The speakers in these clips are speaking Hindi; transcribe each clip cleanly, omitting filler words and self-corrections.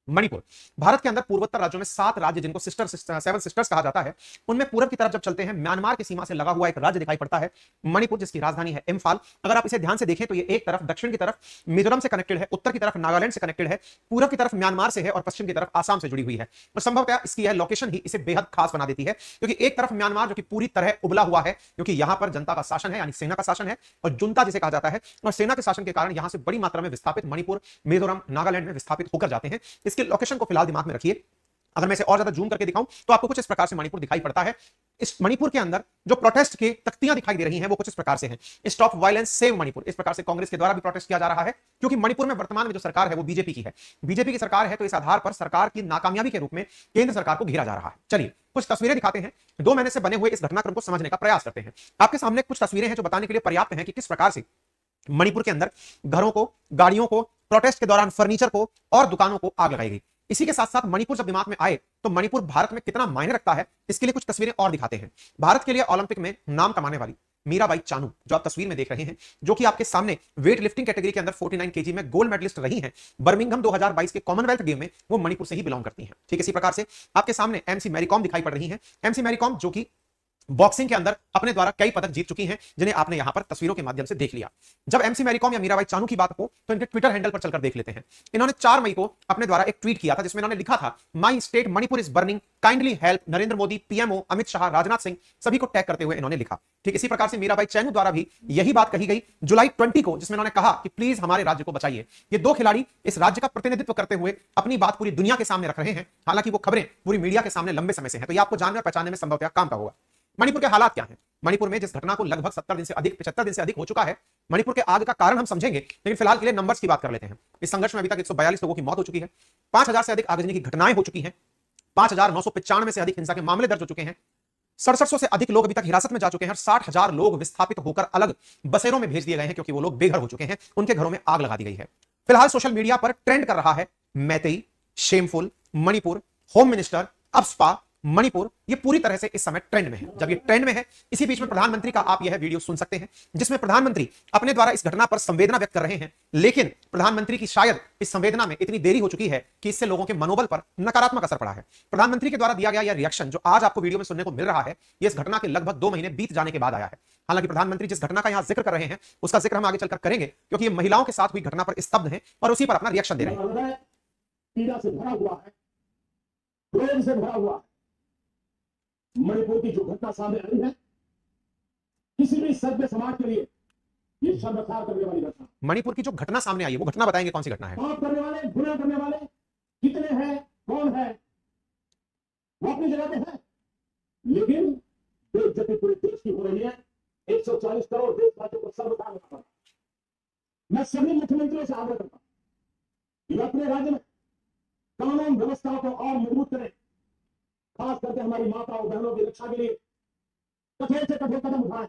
मणिपुर भारत के अंदर पूर्वोत्तर राज्यों में 7 राज्य जिनको सेवन सिस्टर्स कहा जाता है, उनमें पूरब की तरफ जब चलते हैं म्यांमार की सीमा से लगा हुआ एक राज्य दिखाई पड़ता है मणिपुर, जिसकी राजधानी है इम्फाल। अगर आप इसे ध्यान से देखें तो ये एक तरफ दक्षिण की तरफ मिजोरम से कनेक्टेड है, उत्तर की तरफ नागालैंड से कनेक्टेड है, पूरब की तरफ म्यांमार से है और पश्चिम की तरफ आसाम से जुड़ी हुई है। तो संभवतः इसकी यह लोकेशन ही इसे बेहद खास बना देती है, क्योंकि एक तरफ म्यांमार जो कि पूरी तरह उबला हुआ है, क्योंकि यहां पर जनता का शासन है यानी सेना का शासन है, और जुंता जिसे कहा जाता है, और सेना के शासन के कारण यहां से बड़ी मात्रा में विस्थापित मणिपुर, मिजोरम, नागालैंड में विस्थापित होकर जाते हैं। इसके लोकेशन को फिलहाल दिमाग में रखिए। अगर मैं इसे और ज्यादा जूम करके दिखाऊं तो आपको कुछ इस प्रकार से मणिपुर दिखाई पड़ता है। इस मणिपुर के अंदर जो प्रोटेस्ट की तख्तियां दिखाई दे रही हैं वो कुछ इस प्रकार से हैं, स्टॉप वायलेंस सेव मणिपुर। इस प्रकार से कांग्रेस के द्वारा भी प्रोटेस्ट किया जा रहा है, क्योंकि मणिपुर में वर्तमान में जो सरकार है वो बीजेपी की है, बीजेपी की सरकार है, तो इस आधार पर सरकार की नाकामयाबी के रूप में केंद्र सरकार को घेरा जा रहा है। चलिए कुछ तस्वीरें दिखाते हैं, 2 महीने से बने हुए इस घटनाक्रम को समझने का प्रयास करते हैं। आपके सामने कुछ तस्वीरें हैं जो बताने के लिए पर्याप्त हैं कि किस प्रकार से मणिपुर के अंदर घरों को, गाड़ियों को, प्रोटेस्ट के दौरान फर्नीचर को और दुकानों को आग लगाई गई। इसी के साथ साथ मणिपुर जब दिमाग में आए तो मणिपुर भारत में कितना मायने रखता है, इसके लिए कुछ तस्वीरें और दिखाते हैं। भारत के लिए ओलंपिक में नाम कमाने वाली मीराबाई चानू जो आप तस्वीर में देख रहे हैं, जो कि आपके सामने वेट लिफ्टिंग कैटेगरी के अंदर 49 केजी में गोल्ड मेडलिस्ट रही हैं, बर्मिंघम 2022 के कॉमनवेल्थ गेम में वो मणिपुर से ही बिलोंग करती हैं। ठीक इसी प्रकार से आपके सामने एमसी मैरीकॉम दिखाई पड़ रही हैं। एमसी मैरीकॉम जो कि बॉक्सिंग के अंदर अपने द्वारा कई पदक जीत चुकी हैं, जिन्हें आपने यहां पर तस्वीरों के माध्यम से देख लिया। जब एमसी मैरीकॉम या मीराबाई चानू की बात हो तो इनके ट्विटर हैंडल पर चलकर देख लेते हैं। इन्होंने 4 मई को अपने द्वारा एक ट्वीट किया था, जिसमें इन्होंने लिखा था, my state Manipur is burning, kindly help Narendra Modi, PMO, Amit Shah, Rajnath Singh, सभी को टैग करते हुए इन्होंने लिखा। ठीक इसी प्रकार से मीराबाई चानू द्वारा भी यही बात कही गई जुलाई 20 को, जिसमें उन्होंने कहा कि प्लीज हमारे राज्य को बचाइए। ये 2 खिलाड़ी इस राज्य का प्रतिनिधित्व करते हुए अपनी बात पूरी दुनिया के सामने रख रहे हैं। हालांकि वो खबरें पूरी मीडिया के सामने लंबे समय से हैं, तो ये आपको जानने और पहचानने में संभवतः काम का होगा। मणिपुर के हालात क्या हैं? मणिपुर में जिस घटना को लगभग 70 दिन से अधिक 75 दिन से अधिक हो चुका है, मणिपुर के आग का कारण हम समझेंगे, लेकिन फिलहाल के लिए नंबर्स की बात कर लेते हैं। इस संघर्ष में अभी तक 142 लोगों की मौत हो चुकी है, 5000 से अधिक आगजनी की घटनाएं हो चुकी हैं, 5995 से अधिक हिंसा के मामले दर्ज हो चुके हैं, 6700 से अधिक लोग अभी तक हिरासत में जा चुके हैं, और 60,000 लोग विस्थापित होकर अलग बसेरों में भेज दिए गए हैं, क्योंकि वो लोग बेघर हो चुके हैं, उनके घरों में आग लगा दी गई है। फिलहाल सोशल मीडिया पर ट्रेंड कर रहा है Meitei, shameful, Manipur, home minister, AFSPA, Manipur, ये पूरी तरह से इस समय ट्रेंड में है। जब ये ट्रेंड में है, इसी बीच में प्रधानमंत्री का आप यह वीडियो सुन सकते हैं, जिसमें प्रधानमंत्री अपने द्वारा इस घटना पर संवेदना व्यक्त कर रहे हैं, लेकिन प्रधानमंत्री की शायद इस संवेदना में इतनी देरी हो चुकी है कि इससे लोगों के मनोबल पर नकारात्मक असर पड़ा है। प्रधानमंत्री के द्वारा दिया गया यह रिएक्शन जो आज आपको वीडियो में सुनने को मिल रहा है, यह इस घटना के लगभग 2 महीने बीत जाने के बाद आया है। हालांकि प्रधानमंत्री जिस घटना का यहां जिक्र कर रहे हैं, उसका जिक्र हम आगे चलकर करेंगे, क्योंकि ये महिलाओं के साथ हुई घटना पर स्तब्ध हैं और उसी पर अपना रिएक्शन दे रहे हैं। पीड़ा से भरा हुआ है, क्रोध से भरा हुआ है। मणिपुर की जो घटना सामने आई है, किसी भी सभ्य समाज के लिए ये शर्मसार करने वाली घटना। मणिपुर की जो घटना सामने आई है वो घटना बताएंगे कौन सी घटना है? पाप करने वाले, गुनाह करने वाले कितने हैं, कौन है, वो अपनी जगह पे है, लेकिन बेइज्जती पूरे देश की हो रही है। 140 करोड़ देशवासियों को सर्वसार में पड़ा। मैं सभी मुख्यमंत्रियों से आग्रह करता हूं कि अपने राज्य में कानून व्यवस्था को और मजबूत करें, खास करके हमारी माताओं बहनों की रक्षा के लिए कठोर से कठोर कदम उठाएं।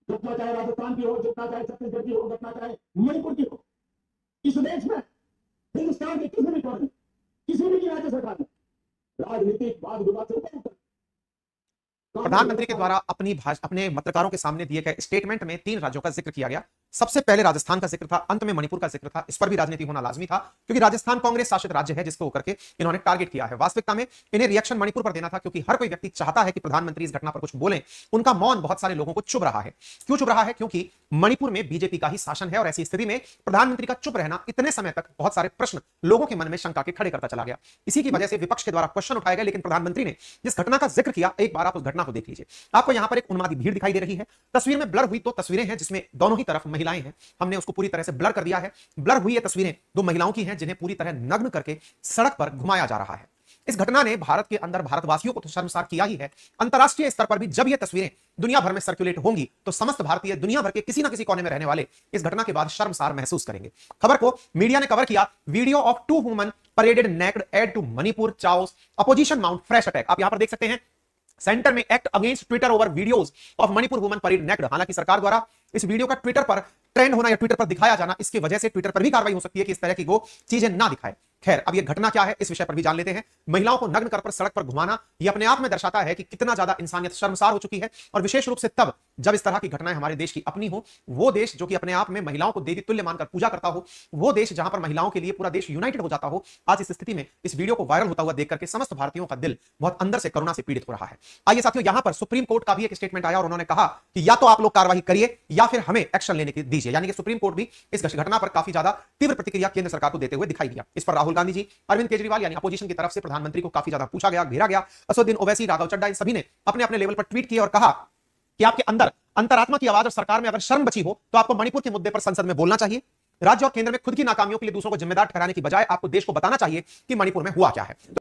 घटना चाहे राजस्थान की हो, घटना चाहे छत्तीसगढ़ की हो, घटना चाहे मणिपुर की हो, इस देश में हिंदुस्तान के किसी भी कोने, किसी भी राज्य सरकार में राजनीतिक वाद विवाद से ऊपर उठकर प्रधानमंत्री के द्वारा अपने पत्रकारों के सामने दिए गए स्टेटमेंट में 3 राज्यों का जिक्र किया गया। सबसे पहले राजस्थान का जिक्र था, अंत में मणिपुर का जिक्र था। इस पर भी राजनीति होना लाजमी था, क्योंकि राजस्थान कांग्रेस शासित राज्य है, जिसको होकर के इन्होंने टारगेट किया है। वास्तविकता में इन्हें रिएक्शन मणिपुर पर देना था, क्योंकि हर कोई व्यक्ति चाहता है कि प्रधानमंत्री इस घटना पर कुछ बोलें। उनका मौन बहुत सारे लोगों को चुभ रहा है। क्यों चुभ रहा है? क्योंकि मणिपुर में बीजेपी का ही शासन है, और ऐसी स्थिति में प्रधानमंत्री का चुप रहना इतने समय तक बहुत सारे प्रश्न लोगों के मन में शंका के खड़े करता चला गया। इसी की वजह से विपक्ष के द्वारा क्वेश्चन उठाए गए, लेकिन प्रधानमंत्री ने जिस घटना का जिक्र किया, एक बार आप उस घटना को देख लीजिए। आपको यहां पर एक उन्मादी भीड़ दिखाई दे रही है। तस्वीर में ब्लर हुई तो तस्वीरें हैं जिसमें दोनों ही तरफ महिलाएं हैं, हमने उसको पूरी तरह से ब्लर कर दिया है। ब्लर हुई ये तस्वीरें 2 महिलाओं की हैं, जिन्हें पूरी तरह नग्न करके सड़क पर घुमाया जा रहा है। इस घटना ने भारत के अंदर भारतवासियों को तो शर्मसार किया ही है, अंतरराष्ट्रीय स्तर पर भी जब ये तस्वीरें दुनिया भर में सर्कुलेट होंगी तो समस्त भारतीय दुनिया भर के किसी ना किसी कोने में रहने वाले इस घटना के बाद शर्मसार महसूस करेंगे। खबर को मीडिया ने कवर किया, video of 2 women paraded naked adds to Manipur chaos, opposition mount fresh attack. आप यहां पर देख सकते हैं, सेंटर में act against Twitter over videos of Manipur women parade naked. हालांकि सरकार द्वारा इस वीडियो का ट्विटर पर ट्रेंड होना या ट्विटर पर दिखाया जाना, इसकी वजह से ट्विटर पर भी कार्रवाई हो सकती है कि इस तरह की वो चीजें ना दिखाए। खैर, अब ये घटना क्या है इस विषय पर भी जान लेते हैं। महिलाओं को नग्न कर सड़क पर घुमाना यह अपने आप में दर्शाता है कि कितना ज्यादा इंसानियत शर्मसार हो चुकी है, और विशेष रूप से तब जब इस तरह की घटनाएं हमारे देश की अपनी हो। वो देश जो कि अपने आप में महिलाओं को देवी तुल्य मानकर पूजा करता हो, वो देश जहां पर महिलाओं के लिए पूरा देश यूनाइटेड हो जाता हो। आज इस स्थिति में इस वीडियो को वायरल होता हुआ देख करके समस्त भारतीयों का दिल बहुत अंदर से करुणा से पीड़ित हो रहा है। आइए साथियों, यहां पर सुप्रीम कोर्ट का भी एक स्टेटमेंट आया और उन्होंने कहा कि या तो आप लोग कार्रवाई करिए या फिर हमें एक्शन लेने की दीजिए। यानी कि सुप्रीम कोर्ट भी इस घटना पर काफी ज्यादा तीव्र प्रतिक्रिया केंद्र सरकार को देते हुए दिखाई दिया। इस पर राहुल गांधी जी, अरविंद केजरीवाल यानी अपोजिशन की तरफ से प्रधानमंत्री को काफी ज्यादा पूछा गया, घेरा गया। असदुद्दीन ओवैसी, राघव चड्डा, इन सभी ने अपने अपने लेवल पर ट्वीट किए और कहा कि आपके अंदर अंतरात्मा की आवाज और सरकार में अगर शर्म बची हो तो आपको मणिपुर के मुद्दे पर संसद में बोलना चाहिए। राज्य और केंद्र में खुद की नाकामियों के लिए दूसरों को जिम्मेदार ठहराने की बजाय आपको देश को बताना चाहिए कि मणिपुर में हुआ क्या है।